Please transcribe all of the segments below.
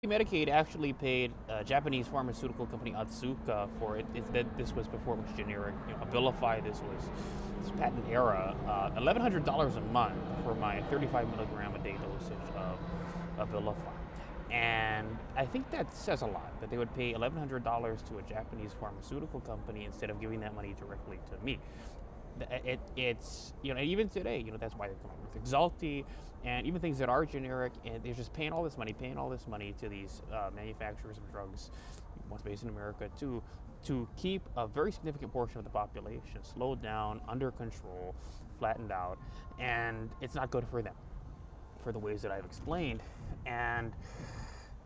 Medicate actually paid Japanese pharmaceutical company Otsuka for it. This was before it was generic. Abilify, this patent era, $1,100 a month for my 35 milligram a day dosage of Abilify. And I think that says a lot, that they would pay $1,100 to a Japanese pharmaceutical company instead of giving that money directly to me. It's even today, that's why they come up with Exalti and even things that are generic, and they're just paying all this money to these manufacturers of drugs, once based in America, to keep a very significant portion of the population slowed down, under control, flattened out, and it's not good for them for the ways that I've explained. And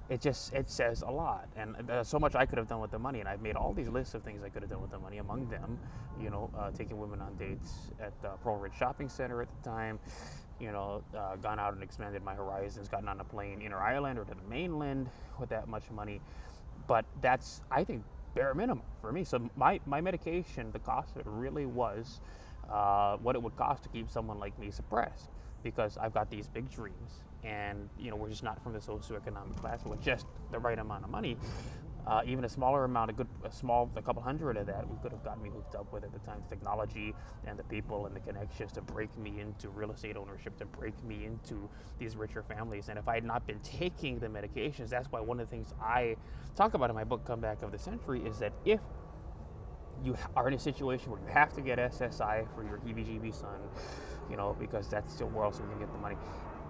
it says a lot, and there's so much I could have done with the money, and I've made all these lists of things I could have done with the money. Among them, taking women on dates at the Pearl Ridge Shopping Center at the time, gone out and expanded my horizons, gotten on a plane inner island or to the mainland with that much money. But that's, I think, bare minimum for me. So my medication, the cost of it really was what it would cost to keep someone like me suppressed, because I've got these big dreams, and we're just not from the socioeconomic class with just the right amount of money. Even a smaller amount, a couple hundred of that, we could have gotten me hooked up with at the time, the technology and the people and the connections to break me into real estate ownership, to break me into these richer families. And if I had not been taking the medications, that's why one of the things I talk about in my book, Comeback of the Century, is that if you are in a situation where you have to get SSI for your heebie-jeebie son, because that's still world, so we can get the money,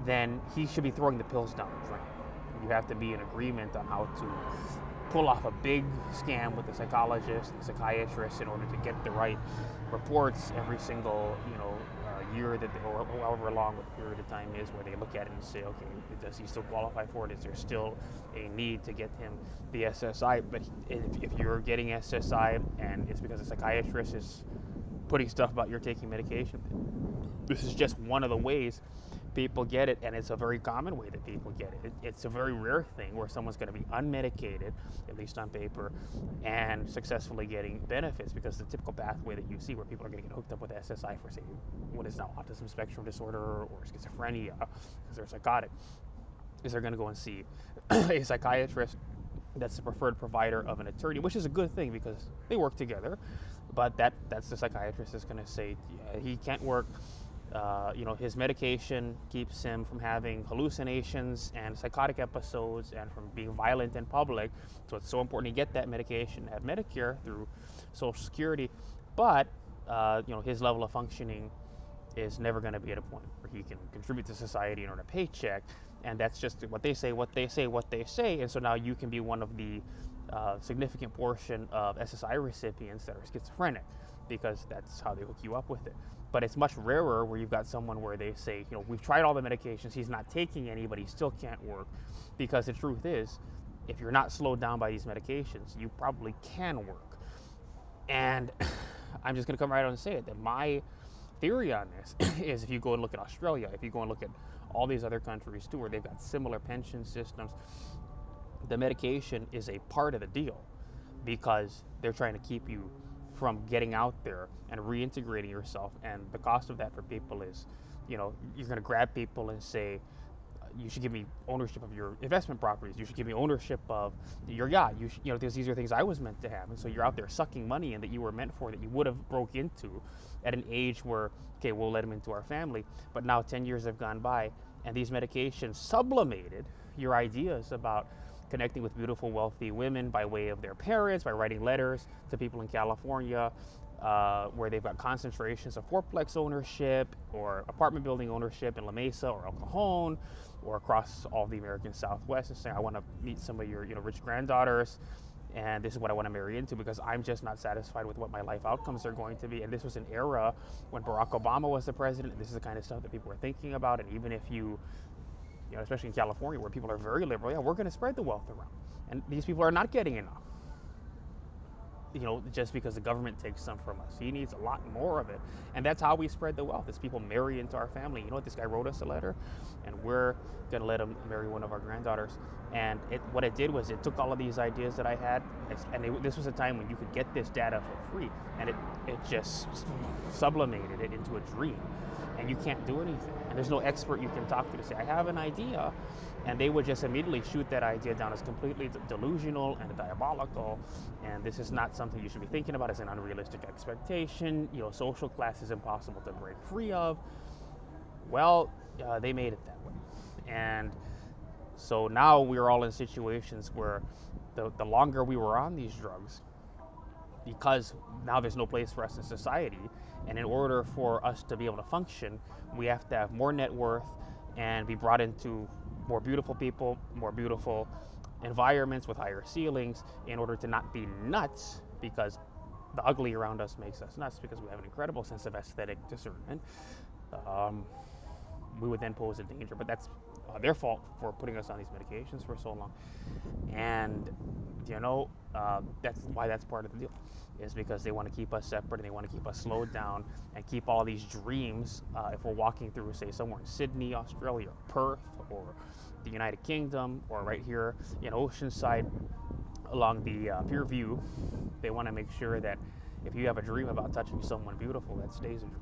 then he should be throwing the pills down the drain. You have to be in agreement on how to pull off a big scam with the psychologist and the psychiatrist in order to get the right reports every single year or however long the period of time is, where they look at it and say, okay, does he still qualify for it? Is there still a need to get him the SSI? But if you're getting SSI and it's because a psychiatrist is putting stuff about you're taking medication, this is just one of the ways people get it, and it's a very common way that people get it. It's a very rare thing where someone's going to be unmedicated, at least on paper, and successfully getting benefits, because the typical pathway that you see where people are going to get hooked up with SSI for, say, what is now autism spectrum disorder or schizophrenia, because they're psychotic, is they're going to go and see a psychiatrist that's the preferred provider of an attorney, which is a good thing because they work together. But that's the psychiatrist is going to say, yeah, he can't work. His medication keeps him from having hallucinations and psychotic episodes and from being violent in public. So it's so important to get that medication, have Medicare through Social Security. But, his level of functioning is never going to be at a point where he can contribute to society and earn a paycheck. And that's just what they say. And so now you can be one of the significant portion of SSI recipients that are schizophrenic, because that's how they hook you up with it. But it's much rarer where you've got someone where they say, we've tried all the medications, he's not taking any, but he still can't work. Because the truth is, if you're not slowed down by these medications, you probably can work. And I'm just going to come right out and say it, that my theory on this is, if you go and look at Australia, if you go and look at all these other countries too, where they've got similar pension systems, the medication is a part of the deal, because they're trying to keep you from getting out there and reintegrating yourself. And the cost of that for people is, you're going to grab people and say, you should give me ownership of your investment properties. You should give me ownership of your yacht. Because these are things I was meant to have. And so you're out there sucking money in that you were meant for, that you would have broke into at an age where, okay, we'll let him into our family. But now 10 years have gone by, and these medications sublimated your ideas about connecting with beautiful, wealthy women by way of their parents, by writing letters to people in California, where they've got concentrations of fourplex ownership or apartment building ownership in La Mesa or El Cajon or across all the American Southwest, and saying, I want to meet some of your rich granddaughters, and this is what I want to marry into, because I'm just not satisfied with what my life outcomes are going to be. And this was an era when Barack Obama was the president, and this is the kind of stuff that people were thinking about. And even if you especially in California, where people are very liberal, we're going to spread the wealth around. And these people are not getting enough, just because the government takes some from us. He needs a lot more of it. And that's how we spread the wealth, is people marry into our family. You know what? This guy wrote us a letter, and we're going to let him marry one of our granddaughters. And what it did was it took all of these ideas that I had, and this was a time when you could get this data for free, and it just sublimated it into a dream. And you can't do anything. And there's no expert you can talk to say, I have an idea, and they would just immediately shoot that idea down as completely delusional and diabolical, and this is not something you should be thinking about as an unrealistic expectation. Social class is impossible to break free of. Well, they made it that way, and so now we're all in situations where the longer we were on these drugs, because now there's no place for us in society, and in order for us to be able to function, we have to have more net worth and be brought into more beautiful people, more beautiful environments with higher ceilings, in order to not be nuts, because the ugly around us makes us nuts, because we have an incredible sense of aesthetic discernment. We would then pose a danger, but that's their fault for putting us on these medications for so long. And that's why that's part of the deal, is because they want to keep us separate, and they want to keep us slowed down and keep all these dreams. If we're walking through, say, somewhere in Sydney, Australia, or Perth, or the United Kingdom, or right here in Oceanside along the Pier View, they want to make sure that if you have a dream about touching someone beautiful, that stays a dream.